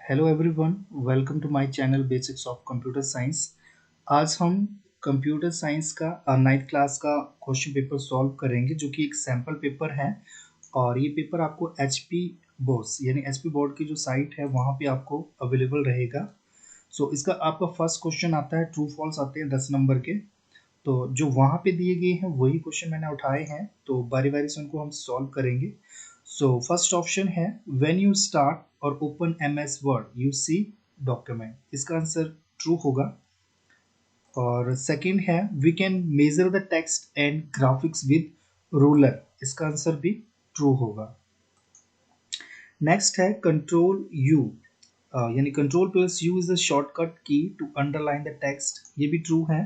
Hello everyone, welcome to my channel basics of computer science. आज हम computer science का ninth class का question paper solve करेंगे, जो कि एक सैम्पल पेपर है। और ये पेपर आपको एचपी बोर्ड्स यानी एचपी बोर्ड की जो साइट है वहाँ पे आपको अवेलेबल रहेगा। इसका आपका फर्स्ट क्वेश्चन आता है, ट्रू फॉल्स आते हैं 10 नंबर के। तो जो वहाँ पे दिए गए हैं वही क्वेश्चन मैंने उठाए हैं, तो बारी बारी से उनको हम सॉल्व करेंगे। फर्स्ट ऑप्शन है, व्हेन यू स्टार्ट और open M S Word you see document, इसका आंसर ट्रू होगा। और सेकंड है, we can measure the text and graphics with ruler, इसका आंसर भी ट्रू होगा। नेक्स्ट है कंट्रोल यू, यानी control plus U is the shortcut key to underline the text, ये भी ट्रू है।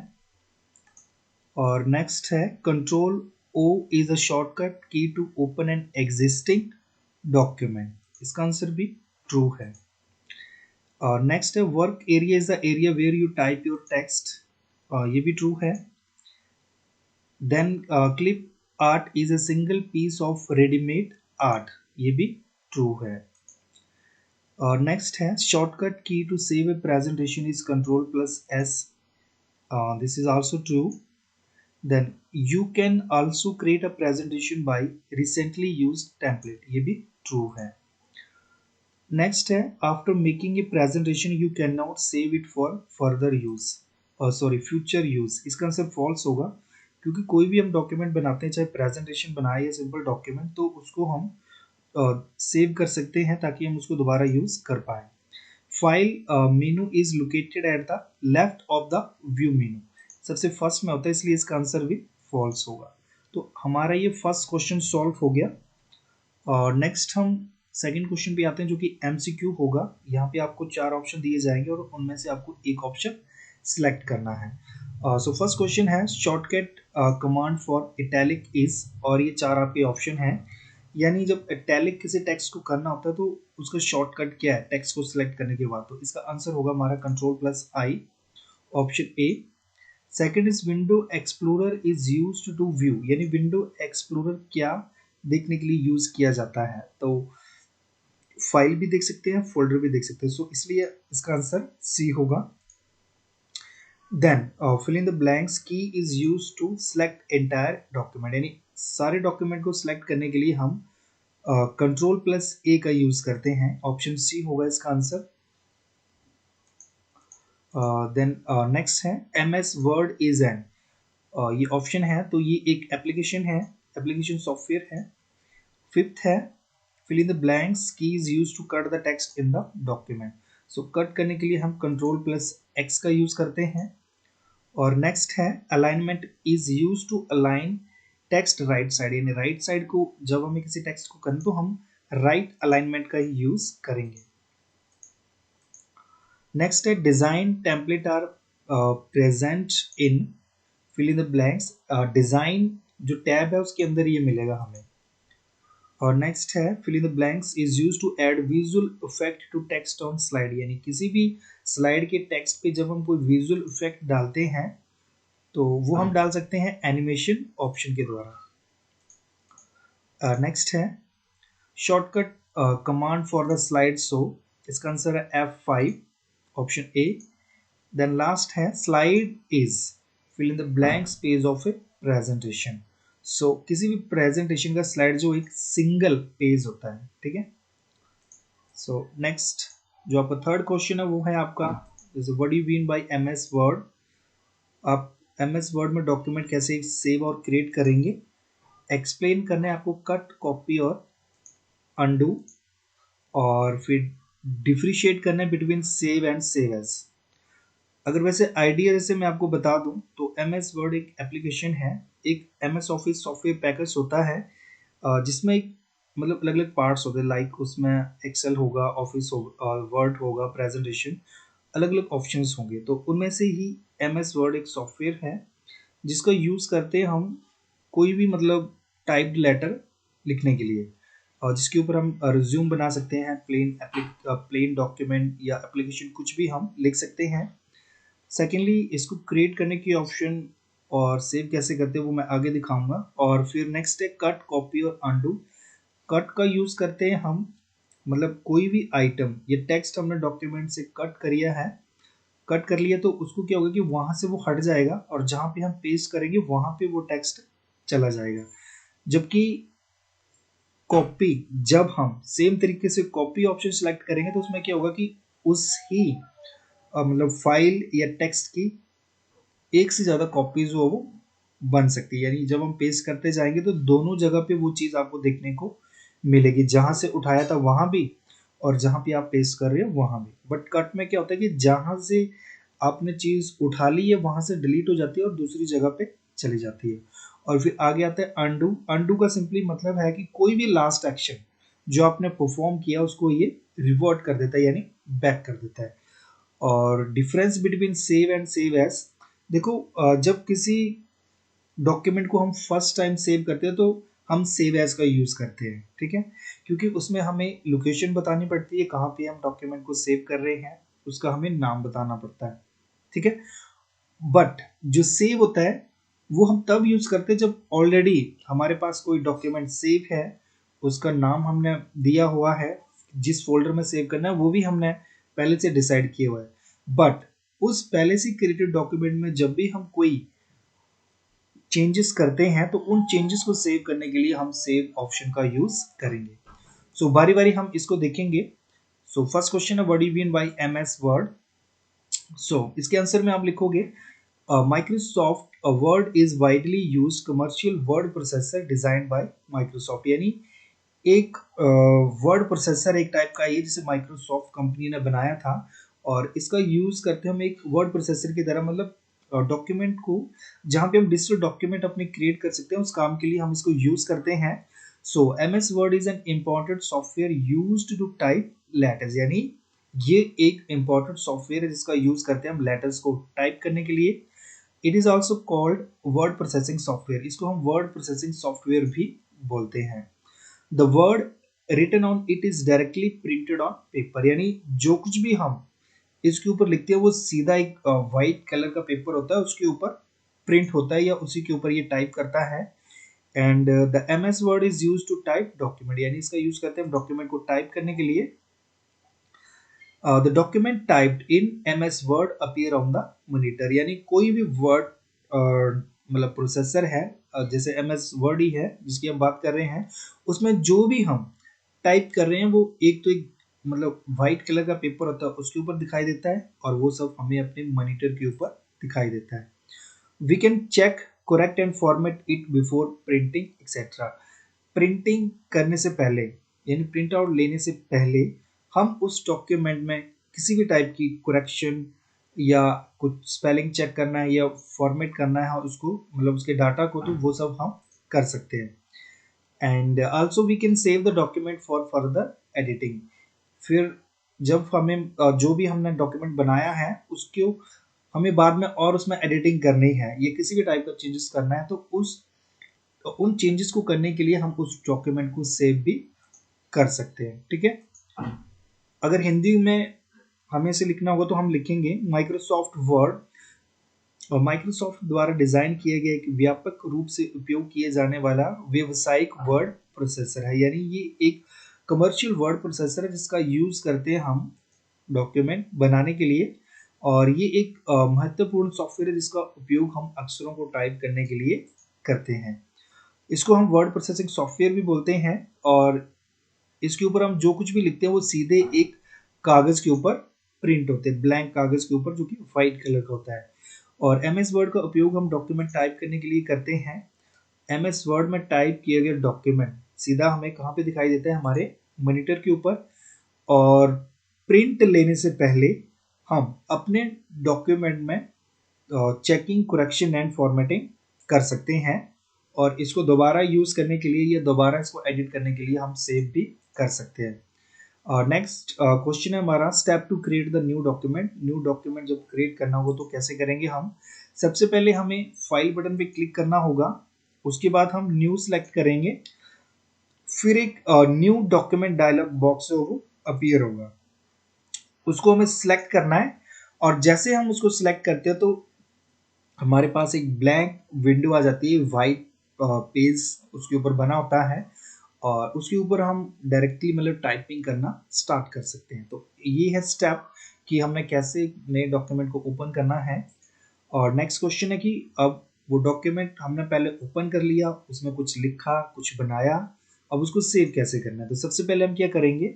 और नेक्स्ट है control O is a shortcut key to open N existing document, इसका आंसर भी ट्रू है। और नेक्स्ट है work area is the area where you type your text, ये भी ट्रू है। Then clip art is a single piece of readymade art, ये भी ट्रू है। और नेक्स्ट है shortcut key to save a presentation is control plus S, this is also true. Then you can also create a presentation by recently used template, ये भी true है। Next है after making a presentation you cannot save it for further use, future use, इसका answer false होगा, क्योंकि कोई भी हम डॉक्यूमेंट बनाते हैं, चाहे प्रेजेंटेशन बनाए या सिंपल डॉक्यूमेंट, तो उसको हम सेव कर सकते हैं ताकि हम उसको दोबारा यूज कर पाए। File menu is located at the left of the view मेनू, सबसे फर्स्ट में होता है, इसलिए इसका आंसर भी फॉल्स होगा। तो हमारा ये फर्स्ट क्वेश्चन सॉल्व हो गया। और नेक्स्ट हम सेकंड क्वेश्चन पे आते हैं, जो कि एमसीक्यू होगा। यहाँ पे आपको 4 ऑप्शन दिए जाएंगे और उनमें से आपको एक ऑप्शन सिलेक्ट करना है। फर्स्ट क्वेश्चन है shortcut command for italic is, और ये 4 आपके ऑप्शन है। यानी जब इटैलिक किसी टेक्स्ट को करना होता है तो उसका शॉर्टकट क्या है टेक्स्ट को सिलेक्ट करने के बाद, तो इसका आंसर होगा हमारा control plus I, option A. Second is window explorer is used to view, यानी विंडो एक्सप्लोरर क्या देखने के लिए यूज किया जाता है, तो फाइल भी देख सकते हैं, फोल्डर भी देख सकते हैं, इसलिए इसका आंसर सी होगा। Then fill in the blanks key is used to select entire document, यानी सारे डॉक्यूमेंट को सिलेक्ट करने के लिए हम कंट्रोल प्लस ए का यूज करते हैं, ऑप्शन सी होगा इसका आंसर। देन नेक्स्ट है M S Word is an, ये ऑप्शन है, तो ये एक एप्लीकेशन है, एप्लीकेशन सॉफ्टवेयर है। फिफ्थ है fill in the blanks key is use to cut the text in the document, cut करने के लिए हम कंट्रोल प्लस एक्स का यूज करते हैं। और नेक्स्ट है alignment is use to align text right side, यानी राइट साइड को जब हमें किसी टेक्स्ट को करें तो हम राइट अलाइनमेंट का ही यूज करेंगे। नेक्स्ट है design template are present in fill in the blanks, design जो टैब है उसके अंदर ये मिलेगा हमें। और नेक्स्ट है fill in the blanks is use to add visual effect to text on slide, यानी किसी भी स्लाइड के टेक्स्ट पे जब हम कोई विजुअल इफेक्ट डालते हैं तो वो हम डाल सकते हैं एनिमेशन ऑप्शन के द्वारा। नेक्स्ट है shortcut command for the slide show, इसका आंसर है F5, option A. Then last है slide is fill in the blank page of a presentation, किसी भी प्रेजेंटेशन का स्लाइड जो एक सिंगल पेज होता है, ठीक है। नेक्स्ट जो आपका थर्ड क्वेश्चन है वो है आपका, जैसे what do you mean by M S Word, आप एम एस वर्ड में डॉक्यूमेंट कैसे सेव और क्रिएट करेंगे, एक्सप्लेन करना है आपको कट कॉपी और अनडू, और फिर डिफरेंशिएट करना है between save and save as. अगर वैसे आइडिया जैसे मैं आपको बता दूं तो एम एस वर्ड एक एप्लीकेशन है, एक M S Office software package होता है, जिसमें एक मतलब अलग अलग पार्ट्स होते हैं, लाइक उसमें एक्सेल होगा, ऑफिस होगा, वर्ड होगा, प्रेजेंटेशन, अलग अलग ऑप्शंस होंगे। तो उनमें से ही एम एस वर्ड एक सॉफ्टवेयर है जिसका यूज़ करते हैं हम कोई भी मतलब टाइप्ड लेटर लिखने के लिए, और जिसके ऊपर हम रिज्यूम बना सकते हैं, प्लेन डॉक्यूमेंट या एप्लीकेशन कुछ भी हम लिख सकते हैं। सेकेंडली इसको क्रिएट करने की ऑप्शन और सेव कैसे करते हैं वो मैं आगे दिखाऊंगा। और फिर नेक्स्ट है कट कॉपी और अनडू। कट का यूज़ करते हैं हम मतलब कोई भी आइटम ये टेक्स्ट हमने डॉक्यूमेंट से कट कर लिया तो उसको क्या होगा कि वहां से वो हट जाएगा और जहां पे हम पेस्ट करेंगे वहां पे वो टेक्स्ट चला जाएगा। जबकि कॉपी, जब हम सेम तरीके से कॉपी ऑप्शन सेलेक्ट करेंगे तो उसमें क्या होगा कि उस ही मतलब फाइल या टेक्स्ट की एक से ज्यादा कॉपीज वो बन सकती है। यानी जब हम पेस्ट करते जाएंगे तो दोनों जगह पे वो चीज आपको देखने को मिलेगी, जहां से उठाया था वहां भी और जहां पे आप पेस्ट कर रहे हो वहां भी। बट कट में क्या होता है कि जहां से आपने चीज उठा ली है वहां से डिलीट हो जाती है और दूसरी जगह पे चली जाती है। और फिर आगे आता है अंडू। अंडू का सिंपली मतलब है कि कोई भी लास्ट एक्शन जो आपने परफॉर्म किया उसको ये रिवर्ट कर देता है, यानी बैक कर देता है। और difference between save and save as, देखो जब किसी डॉक्यूमेंट को हम फर्स्ट टाइम सेव करते हैं तो हम सेव एज का यूज करते हैं, ठीक है, क्योंकि उसमें हमें लोकेशन बतानी पड़ती है कहाँ पे हम डॉक्यूमेंट को सेव कर रहे हैं, उसका हमें नाम बताना पड़ता है, ठीक है। बट जो सेव होता है वो हम तब यूज करते हैं जब ऑलरेडी हमारे पास कोई डॉक्यूमेंट सेव है, उसका नाम हमने दिया हुआ है, जिस फोल्डर में सेव करना है वो भी हमने पहले से डिसाइड किया हुआ है। बट उस पहले से क्रिएटेड डॉक्यूमेंट में जब भी हम कोई चेंजेस करते हैं तो उन चेंजेस को सेव करने के लिए हम सेव ऑप्शन का यूज करेंगे। सो बारी बारी हम इसको देखेंगे। सो फर्स्ट क्वेश्चन है what do you mean by MS Word. So इसके आंसर में आप लिखोगे Microsoft Word is widely used commercial word processor designed by Microsoft. यानी एक वर्ड प्रोसेसर एक टाइप का ये जिसे माइक्रोसॉफ्ट कंपनी ने बनाया था और इसका यूज करते हम एक वर्ड प्रोसेसर की तरह, मतलब डॉक्यूमेंट को जहाँ पे हम डिजिटल डॉक्यूमेंट अपने क्रिएट कर सकते हैं उस काम के लिए हम इसको यूज करते हैं। So MS Word is an important software used to type letters. यानी ये एक इम्पॉर्टेंट सॉफ्टवेयर है जिसका यूज करते हैं हम लेटर्स को टाइप करने के लिए। It is also called word processing software, इसको हम वर्ड प्रोसेसिंग सॉफ्टवेयर भी बोलते हैं। The word written on it is directly printed on paper. यानी जो कुछ भी हम इसके ऊपर लिखते हैं वो सीधा एक वाइट कलर का पेपर होता है उसके ऊपर प्रिंट होता है या उसी के ऊपर ये टाइप करता है। And the M S Word is use to type document. यानी इसका यूज करते हैं डॉक्यूमेंट को टाइप करने के लिए। The document typed in M S Word appear on the monitor. यानी कोई भी वर्ड मतलब प्रोसेसर है जैसे एम एस वर्ड ही है जिसकी हम बात कर रहे हैं, उसमें जो भी हम टाइप कर रहे हैं वो एक तो एक मतलब व्हाइट कलर का पेपर होता है उसके ऊपर दिखाई देता है और वो सब हमें अपने मॉनिटर के ऊपर दिखाई देता है। We can check correct and format it before printing etcetera. Printing करने से पहले यानी प्रिंट आउट लेने से पहले हम उस डॉक्यूमेंट में किसी भी टाइप की करेक्शन या कुछ स्पेलिंग चेक करना है या फॉर्मेट करना है उसको मतलब उसके डाटा को, तो वो सब हम कर सकते हैं। And also we can save the document for further editing. फिर जब हमें जो भी हमने डॉक्यूमेंट बनाया है उसको हमें बाद में और उसमें एडिटिंग करनी है, ये किसी भी टाइप का चेंजेस करना है तो उन चेंजेस को करने के लिए हम उस डॉक्यूमेंट को सेव भी कर सकते हैं, ठीक है। अगर हिंदी में हमें से लिखना होगा तो हम लिखेंगे माइक्रोसॉफ्ट वर्ड और माइक्रोसॉफ्ट द्वारा डिजाइन किए गए एक व्यापक रूप से उपयोग किए जाने वाला व्यवसायिक वर्ड प्रोसेसर है। यानी ये एक कमर्शियल वर्ड प्रोसेसर है जिसका यूज करते हैं हम डॉक्यूमेंट बनाने के लिए और ये एक महत्वपूर्ण सॉफ्टवेयर है जिसका उपयोग हम अक्षरों को टाइप करने के लिए करते हैं। इसको हम वर्ड प्रोसेसिंग सॉफ्टवेयर भी बोलते हैं और इसके ऊपर हम जो कुछ भी लिखते हैं वो सीधे एक कागज के ऊपर प्रिंट होते हैं, ब्लैंक कागज के ऊपर जो कि व्हाइट कलर का होता है। और एम एस वर्ड का उपयोग हम डॉक्यूमेंट टाइप करने के लिए करते हैं। एम एस वर्ड में टाइप किया गया डॉक्यूमेंट सीधा हमें कहाँ पे दिखाई देता है, हमारे मॉनिटर के ऊपर। और प्रिंट लेने से पहले हम अपने डॉक्यूमेंट में चेकिंग, करेक्शन एंड फॉर्मेटिंग कर सकते हैं और इसको दोबारा यूज करने के लिए या दोबारा इसको एडिट करने के लिए हम सेव भी कर सकते हैं। नेक्स्ट क्वेश्चन है हमारा step to create the new document. New document जब क्रिएट करना होगा तो कैसे करेंगे हम। सबसे पहले हमें फाइल बटन पे क्लिक करना होगा, उसके बाद हम न्यू सेलेक्ट करेंगे, फिर एक न्यू डॉक्यूमेंट डायलॉग बॉक्स है वो अपीयर होगा, उसको हमें सिलेक्ट करना है। और जैसे हम उसको सिलेक्ट करते हैं तो हमारे पास एक ब्लैंक विंडो आ जाती है, वाइट पेज उसके ऊपर बना होता है और उसके ऊपर हम डायरेक्टली मतलब टाइपिंग करना स्टार्ट कर सकते हैं। तो ये है स्टेप कि हमने कैसे नए डॉक्यूमेंट को ओपन करना है। और नेक्स्ट क्वेश्चन है कि अब वो डॉक्यूमेंट हमने पहले ओपन कर लिया, उसमें कुछ लिखा, कुछ बनाया, अब उसको सेव कैसे करना है। तो सबसे पहले हम क्या करेंगे,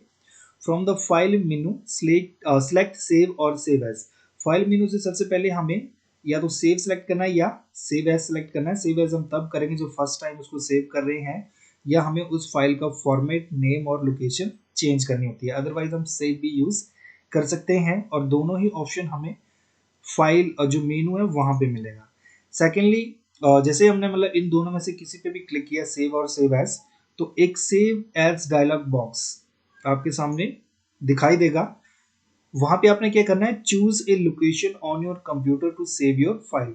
from the file menu select save और सेव एज। फाइल मेनू से सबसे पहले हमें या तो सेव सेलेक्ट करना है या सेव एज सेलेक्ट करना है। सेव एज हम तब करेंगे जो फर्स्ट टाइम उसको सेव कर रहे हैं या हमें उस फाइल का फॉर्मेट, नेम और लोकेशन चेंज करनी होती है। अदरवाइज हम सेव भी यूज कर सकते हैं और दोनों ही ऑप्शन हमें फाइल जो मेनू है वहां पे मिलेगा। सेकेंडली जैसे हमने मतलब इन दोनों में से किसी पे भी क्लिक किया, सेव और सेव एज, तो एक सेव एज डायलॉग बॉक्स आपके सामने दिखाई देगा। वहां पे आपने क्या करना है, choose a location on your computer to save your file.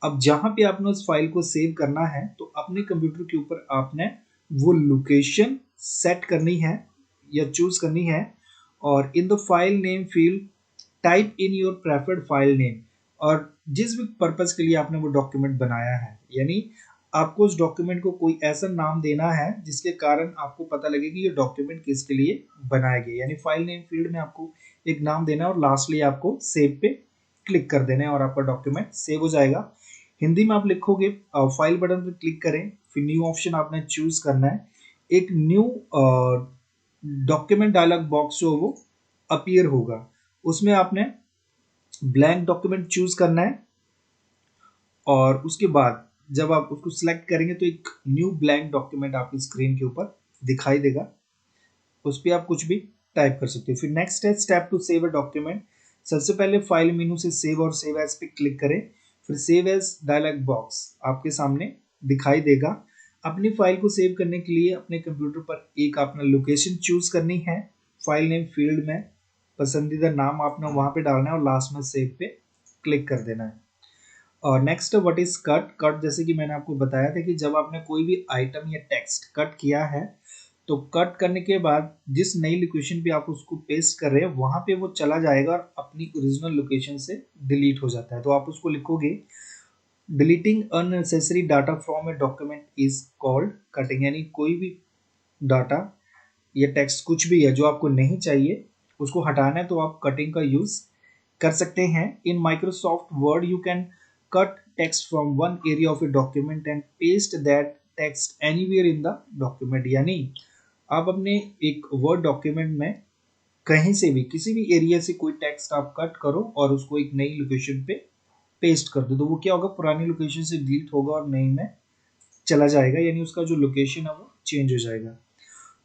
अब जहां पे आपने उस फाइल को सेव करना है तो अपने कंप्यूटर के ऊपर आपने वो लोकेशन सेट करनी है या चूज करनी है। और in the file name field type in your preferred file name. और जिस भी पर्पज के लिए आपने वो डॉक्यूमेंट बनाया है, यानी आपको उस डॉक्यूमेंट को कोई ऐसा नाम देना है जिसके कारण आपको पता लगे कि ये डॉक्यूमेंट किसके लिए बनाया गया। यानी फाइल नेम फील्ड में आपको एक नाम देना है और लास्टली आपको सेव पे क्लिक कर देना है और आपका डॉक्यूमेंट सेव हो जाएगा। हिंदी में आप लिखोगे, फाइल बटन पर क्लिक करें, फिर न्यू ऑप्शन आपने चूज करना है। एक न्यू डॉक्यूमेंट डायलॉग बॉक्स जो वो अपीयर होगा, उसमें आपने ब्लैंक डॉक्यूमेंट चूज करना है। और उसके बाद जब आप उसको सिलेक्ट करेंगे तो एक न्यू ब्लैंक डॉक्यूमेंट आपकी स्क्रीन के ऊपर दिखाई देगा, उस पर आप कुछ भी टाइप कर सकते हो। फिर नेक्स्ट है step to save a document. सबसे पहले फाइल मेनू से सेव और सेव एज पे क्लिक करें, फिर सेव एज डायलॉग बॉक्स आपके सामने दिखाई देगा। अपनी फाइल को सेव करने के लिए अपने कंप्यूटर पर एक अपना लोकेशन चूज करनी है। फाइल नेम फील्ड में पसंदीदा नाम आपने वहां पे डालना है और लास्ट में सेव पे क्लिक कर देना है। और next what is cut. Cut जैसे कि मैंने आपको बताया था कि जब आपने कोई भी आइटम या टेक्स्ट कट किया है तो कट करने के बाद जिस नई लोकेशन पे आप उसको पेस्ट कर रहे हैं वहां पे वो चला जाएगा और अपनी ओरिजिनल लोकेशन से डिलीट हो जाता है। तो आप उसको लिखोगे, deleting unnecessary data from a document is called cutting. यानी कोई भी डाटा या टेक्स्ट कुछ भी है जो आपको नहीं चाहिए उसको हटाना है तो आप कटिंग का यूज कर सकते हैं। In Microsoft word you can cut text from one area of a document and paste that text anywhere in the document. यानी आप अपने एक वर्ड डॉक्यूमेंट में कहीं से भी किसी भी एरिया से कोई टेक्स्ट आप कट करो और उसको एक नई लोकेशन पे पेस्ट कर दो, तो वो क्या होगा, पुरानी लोकेशन से डिलीट होगा और नई में चला जाएगा। यानी उसका जो लोकेशन है वो चेंज हो जाएगा।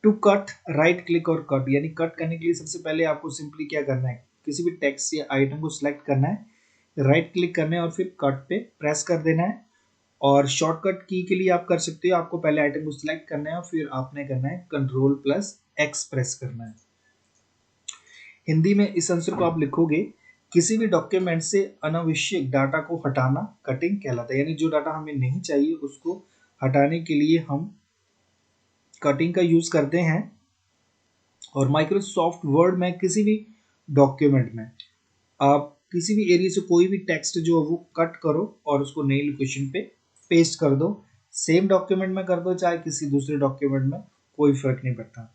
टू कट, राइट क्लिक और कट। यानी कट करने के लिए सबसे पहले आपको सिंपली क्या करना है, किसी भी टेक्स्ट या आइटम को सिलेक्ट करना है, राइट क्लिक करना है और फिर कट पे प्रेस कर देना है। और शॉर्टकट की के लिए आप कर सकते हो, आपको पहले आइटम को सिलेक्ट करना है और फिर आपने करना है कंट्रोल प्लस एक्स प्रेस करना है। हिंदी में इस आंसर को आप लिखोगे, किसी भी डॉक्यूमेंट से अनावश्यक डाटा को हटाना कटिंग कहलाता है। यानी जो डाटा हमें नहीं चाहिए उसको हटाने के लिए हम कटिंग का यूज करते हैं। और माइक्रोसॉफ्ट वर्ड में किसी भी डॉक्यूमेंट में आप किसी भी एरिया से कोई भी टेक्स्ट जो है वो कट करो और उसको नई लोकेशन पे पेस्ट कर दो। सेम डॉक्यूमेंट में कर दो चाहे किसी दूसरे डॉक्यूमेंट में, कोई फर्क नहीं पड़ता।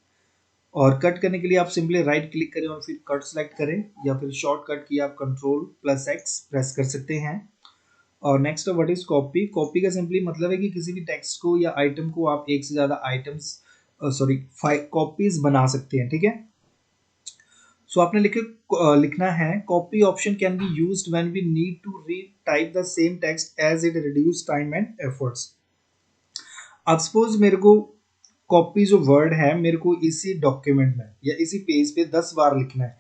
और कट करने के लिए आप सिंपली राइट क्लिक करें और फिर कट सेलेक्ट करें या फिर शॉर्टकट की आप कंट्रोल प्लस एक्स प्रेस कर सकते हैं। और next what is copy. Copy का सिंपली मतलब है कि किसी भी टेक्स्ट को या आइटम को आप एक से ज्यादा आइटम्स सॉरी कॉपीज बना सकते हैं, ठीक है। सो आपने लिखना है, copy option can be used when we need to retype the same text as it reduce time and efforts. अब सपोज मेरे को कॉपी जो वर्ड है मेरे को इसी डॉक्यूमेंट में या इसी पेज पे 10 बार लिखना है,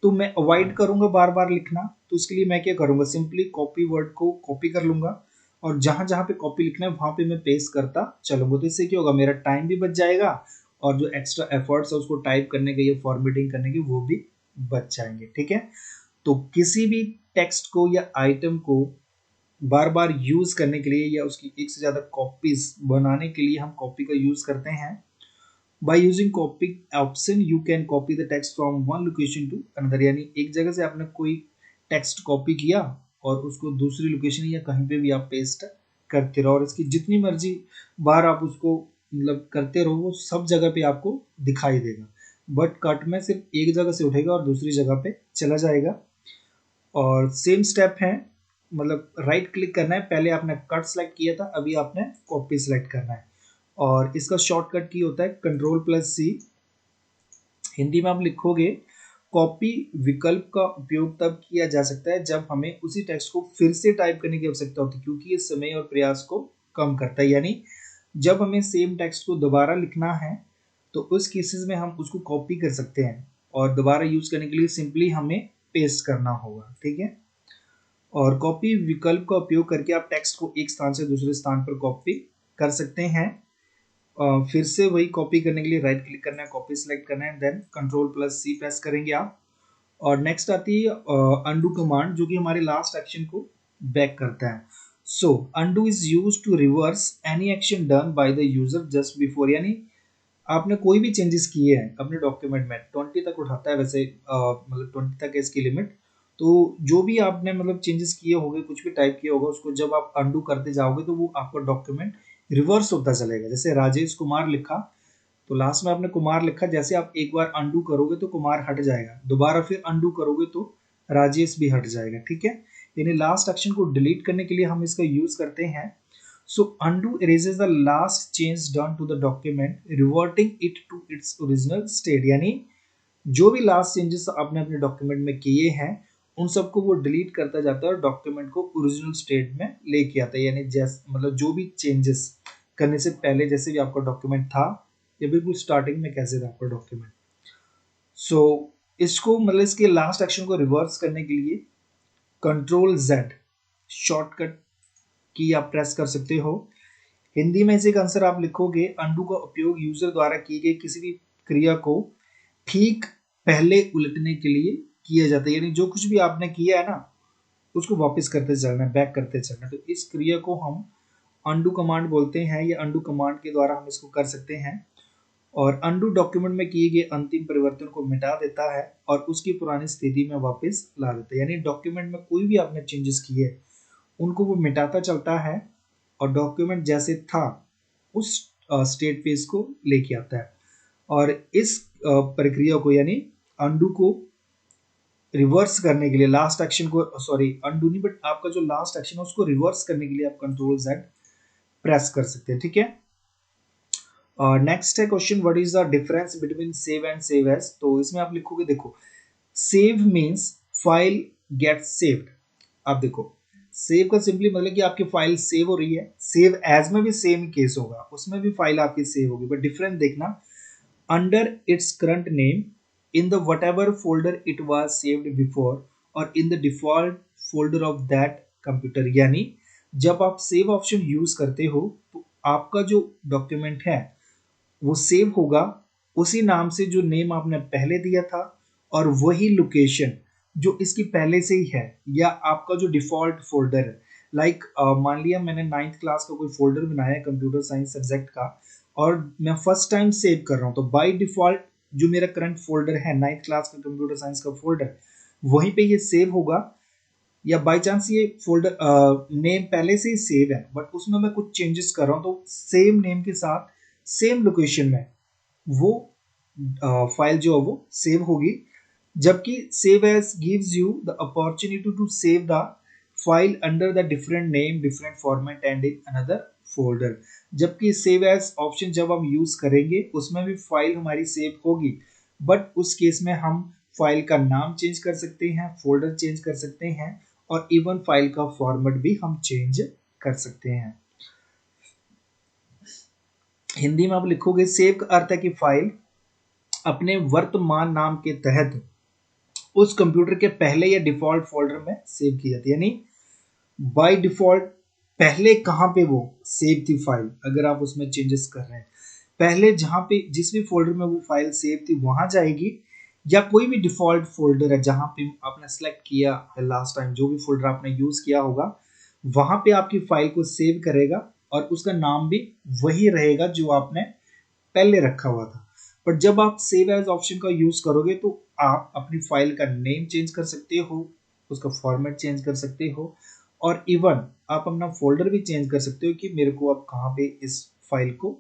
तो मैं अवॉइड करूंगा बार बार लिखना। तो इसके लिए मैं क्या करूंगा, सिंपली कॉपी वर्ड को कॉपी कर लूंगा और जहां जहां पे कॉपी लिखना है वहां पे मैं पेस्ट करता चलूंगा। तो इससे क्या होगा, मेरा टाइम भी बच जाएगा और जो एक्स्ट्रा एफर्ट्स है उसको टाइप करने के या फॉर्मेटिंग करने के वो भी बच जाएंगे, ठीक है। तो किसी भी टेक्स्ट को या आइटम को बार बार यूज करने के लिए या उसकी एक से ज्यादा कॉपीज बनाने के लिए हम कॉपी का यूज करते हैं। By using copy option you can copy the text from one location to another. यानी एक जगह से आपने कोई टेक्स्ट कॉपी किया और उसको दूसरी लोकेशन या कहीं पे भी आप पेस्ट करते रहो और इसकी जितनी मर्जी बार आप उसको मतलब करते रहो वो सब जगह पे आपको दिखाई देगा, बट कट में सिर्फ एक जगह से उठेगा और दूसरी जगह पे चला जाएगा। और सेम स्टेप है, मतलब राइट क्लिक करना है, पहले आपने कट सेलेक्ट किया था, अभी आपने कॉपी सेलेक्ट करना है। और इसका शॉर्टकट की होता है Ctrl+C। हिंदी में आप लिखोगे कॉपी विकल्प का उपयोग तब किया जा सकता है जब हमें उसी टेक्स्ट को फिर से टाइप करने की आवश्यकता होती है, क्योंकि ये समय और प्रयास को कम करता है। यानी जब हमें सेम टेक्स्ट को दोबारा लिखना है तो उस केसेस में हम उसको कॉपी कर सकते हैं, और दोबारा यूज करने के लिए सिंपली हमें पेस्ट करना होगा, ठीक है। और कॉपी विकल्प का उपयोग करके आप टेक्स्ट को एक स्थान से दूसरे स्थान पर कॉपी कर सकते हैं। फिर से वही कॉपी करने के लिए राइट क्लिक करना है, कॉपी सेलेक्ट करना है, देन Ctrl+C प्रेस करेंगे आप। और नेक्स्ट आती है अनडू कमांड, जो कि हमारे लास्ट एक्शन को बैक करता है। So undo is used to reverse any action done by the user just before. यानी आपने कोई भी चेंजेस किए हैं अपने डॉक्यूमेंट में, 20 तक उठाता है वैसे, मतलब 20 तक है इसकी लिमिट। तो जो भी आपने मतलब चेंजेस किए होंगे, कुछ भी टाइप किया होगा, उसको जब आप अंडू करते जाओगे तो वो आपका डॉक्यूमेंट रिवर्स होता चलेगा। जैसे राजेश कुमार लिखा, तो लास्ट में आपने कुमार लिखा, जैसे आप एक बार अंडू करोगे तो कुमार हट जाएगा, दोबारा फिर अंडू करोगे तो राजेश भी हट जाएगा, ठीक है। यानी लास्ट एक्शन को डिलीट करने के लिए हम इसका यूज करते हैं। So undo erases the last change done to the document, reverting it to its original state। यानी जो भी लास्ट चेंजेस आपने अपने डॉक्यूमेंट में किए हैं उन सबको वो डिलीट करता जाता है और डॉक्यूमेंट को ओरिजिनल स्टेट में लेके आता है। यानी जैसे मतलब जो भी चेंजेस करने से पहले जैसे भी आपका डॉक्यूमेंट था या बिल्कुल स्टार्टिंग में कैसे था आपका डॉक्यूमेंट। सो इसको मतलब इसके लास्ट एक्शन को रिवर्स करने के लिए Ctrl+Z शॉर्टकट की आप प्रेस कर सकते हो। हिंदी में इसे एक आंसर आप लिखोगे, अंडू का उपयोग यूजर द्वारा की गई किसी भी क्रिया को ठीक पहले उलटने के लिए किया जाता है। यानी जो कुछ भी आपने किया है ना उसको वापस करते चलना है, बैक करते चलना है। तो इस क्रिया को हम अंडू कमांड बोलते हैं, या अंडू कमांड के द्वारा हम इसको कर सकते हैं। और अंडू डॉक्यूमेंट में किए गए अंतिम परिवर्तन को मिटा देता है और उसकी पुरानी स्थिति में वापस ला देता है। यानी डॉक्यूमेंट में कोई भी आपने चेंजेस किए उनको वो मिटाता चलता है और डॉक्यूमेंट जैसे था उस स्टेट पे इसको लेके आता है। और इस प्रक्रिया को यानी अंडू को रिवर्स करने के लिए लास्ट एक्शन को, सॉरी अंडू नहीं बट आपका जो लास्ट एक्शन है उसको रिवर्स करने के लिए आप Ctrl+Z प्रेस कर सकते हैं, ठीक है। नेक्स्ट है question, what is the difference between save and save as. तो इसमें आप लिखोगे, देखो save means file gets saved. आप देखो सेव का सिंपली मतलब कि आपकी फाइल सेव हो रही है, सेव एज में भी सेम केस होगा, उसमें भी फाइल आपकी सेव होगी, बट डिफरेंस देखना, under its current name, in the whatever folder it was saved before, और in the default folder of that computer. यानी जब आप सेव ऑप्शन यूज करते हो तो आपका जो डॉक्यूमेंट है वो सेव होगा उसी नाम से जो नेम आपने पहले दिया था, और वही लोकेशन जो इसकी पहले से ही है, या आपका जो डिफॉल्ट फोल्डर है। लाइक मान लिया मैंने 9th क्लास का कोई फोल्डर बनाया है कंप्यूटर साइंस सब्जेक्ट का, और मैं फर्स्ट टाइम सेव कर रहा हूँ, तो बाय डिफॉल्ट जो मेरा करंट फोल्डर है 9th क्लास का कंप्यूटर साइंस का फोल्डर, वहीं पे ये सेव होगा। या बाय चांस ये फोल्डर नेम पहले से ही सेव है बट उसमें मैं कुछ चेंजेस कर रहा हूँ, तो सेम नेम के साथ सेम लोकेशन में वो फाइल जो है वो सेव होगी। जबकि save as gives you the opportunity to save the file under the different name, different format and in another folder. जबकि सेव एज ऑप्शन जब हम यूज करेंगे उसमें भी फाइल हमारी सेव होगी, बट उस केस में हम फाइल का नाम चेंज कर सकते हैं, फोल्डर चेंज कर सकते हैं, और इवन फाइल का फॉर्मेट भी हम चेंज कर सकते हैं। हिंदी में आप लिखोगे, सेव का अर्थ है कि फाइल अपने वर्तमान नाम के तहत उस कंप्यूटर के पहले या डिफॉल्ट फोल्डर में सेव की जाती है। यानी बाय डिफॉल्ट पहले कहाँ पे वो सेव थी फाइल, अगर आप उसमें चेंजेस कर रहे हैं पहले जहाँ पे जिस भी फोल्डर में वो फाइल सेव थी वहां जाएगी, या कोई भी डिफॉल्ट फोल्डर है जहाँ पे आपने सेलेक्ट किया है लास्ट टाइम, जो भी फोल्डर आपने यूज किया होगा वहां पे आपकी फाइल को सेव करेगा और उसका नाम भी वही रहेगा जो आपने पहले रखा हुआ था। बट जब आप सेव एज ऑप्शन का यूज करोगे तो आप अपनी फाइल का नेम चेंज कर सकते हो, उसका फॉर्मेट चेंज कर सकते हो, और इवन आप अपना फोल्डर भी चेंज कर सकते हो कि मेरे को अब कहाँ पे इस फाइल को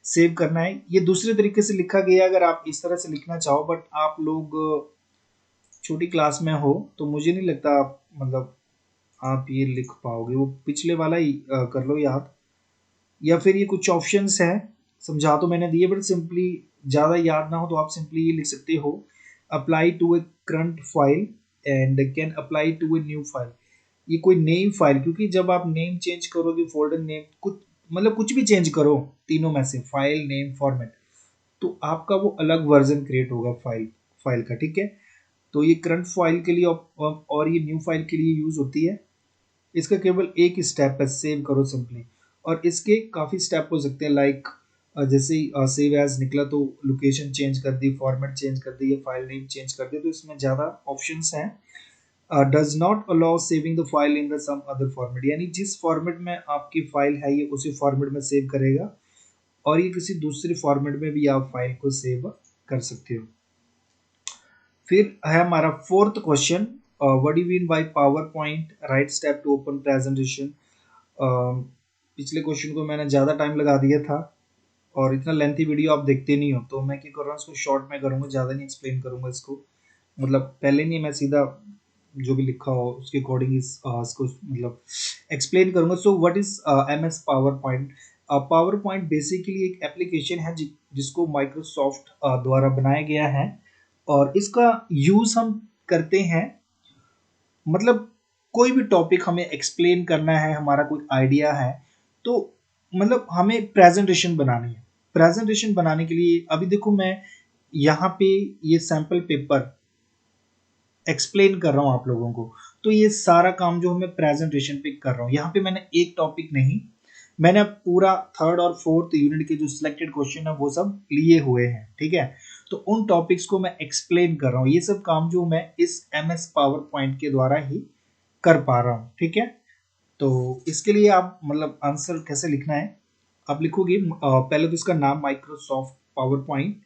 सेव करना है। ये दूसरे तरीके से लिखा गया, अगर आप इस तरह से लिखना चाहो, बट आप लोग छोटी क्लास में हो तो मुझे नहीं लगता आप मतलब आप ये लिख पाओगे। वो पिछले वाला ही कर लो याद, या फिर ये कुछ ऑप्शंस हैं, समझा तो मैंने दिए, बट सिंपली ज़्यादा याद ना हो तो आप सिंपली ये लिख सकते हो, apply to a current file and can apply to a new file. ये कोई नई फाइल, क्योंकि जब आप नेम चेंज करोगे, फोल्डर नेम कुछ मतलब कुछ भी चेंज करो तीनों में से, फाइल नेम फॉर्मेट, तो आपका वो अलग वर्जन क्रिएट होगा फाइल फाइल का, ठीक है। तो ये करंट फाइल के लिए और ये न्यू फाइल के लिए यूज होती है। इसका केवल एक स्टेप है, सेव करो सिंपली। और इसके काफ़ी स्टेप हो सकते हैं, लाइक जैसे ही सेव एज निकला तो लोकेशन चेंज कर दी, फॉर्मेट चेंज कर दी, या फाइल नेम चेंज कर दिया, तो इसमें ज़्यादा ऑप्शंस हैं। Does not allow saving the file in the some other format, यानी जिस फॉर्मेट में आपकी फाइल है ये उसी फॉर्मेट में सेव करेगा, और ये किसी दूसरे फॉर्मेट में भी आप फाइल को सेव कर सकते हो। फिर है हमारा fourth question, what do mean by PowerPoint, write step to open presentation. पिछले क्वेश्चन को मैंने ज़्यादा टाइम लगा दिया था, और इतना लेंथी वीडियो आप देखते नहीं हो, तो मैं क्या कर रहा हूँ, इसको शॉर्ट में करूँगा, ज़्यादा नहीं एक्सप्लेन करूँगा इसको। मतलब पहले नहीं, मैं सीधा जो भी लिखा हो उसके अकॉर्डिंग इसको मतलब एक्सप्लेन करूँगा। So what is M S PowerPoint. PowerPoint basically एक एप्लीकेशन है जिसको माइक्रोसॉफ्ट द्वारा बनाया गया है, और इसका यूज़ हम करते हैं, मतलब कोई भी टॉपिक हमें एक्सप्लेन करना है, हमारा कोई आइडिया है, तो मतलब हमें प्रेजेंटेशन बनानी है। प्रेजेंटेशन बनाने के लिए अभी देखो, मैं यहाँ पे ये सैम्पल पेपर एक्सप्लेन कर रहा हूँ आप लोगों को, तो ये सारा काम जो मैं प्रेजेंटेशन पे कर रहा हूँ, यहाँ पे मैंने एक टॉपिक नहीं, मैंने पूरा थर्ड और फोर्थ यूनिट के जो सिलेक्टेड क्वेश्चन है वो सब लिए हुए हैं, ठीक है। तो उन टॉपिक्स को मैं एक्सप्लेन कर रहा हूँ, ये सब काम जो मैं इस एम एस पावर पॉइंट के द्वारा ही कर पा रहा हूँ, ठीक है। तो इसके लिए आप मतलब आंसर कैसे लिखना है, आप लिखोगे पहले तो इसका नाम Microsoft PowerPoint,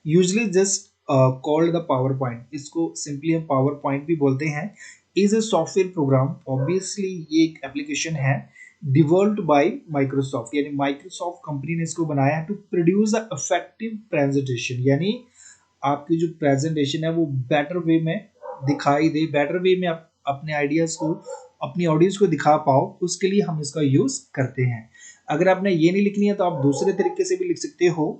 usually just called the PowerPoint, इसको सिंपली हम पावर पॉइंट भी बोलते हैं, is a software program. Obviously ये एक एप्लीकेशन है डिवेल्प्ड बाय माइक्रोसॉफ्ट, यानी माइक्रोसॉफ्ट कंपनी ने इसको बनाया है to produce a effective presentation, यानी आपकी जो प्रेजेंटेशन है वो बेटर वे में दिखाई दे, बेटर वे में आप अपने आइडियाज को अपनी ऑडियंस को दिखा पाओ, उसके लिए हम इसका यूज करते हैं। अगर आपने ये नहीं लिखनी है तो आप दूसरे तरीके से भी लिख सकते हो,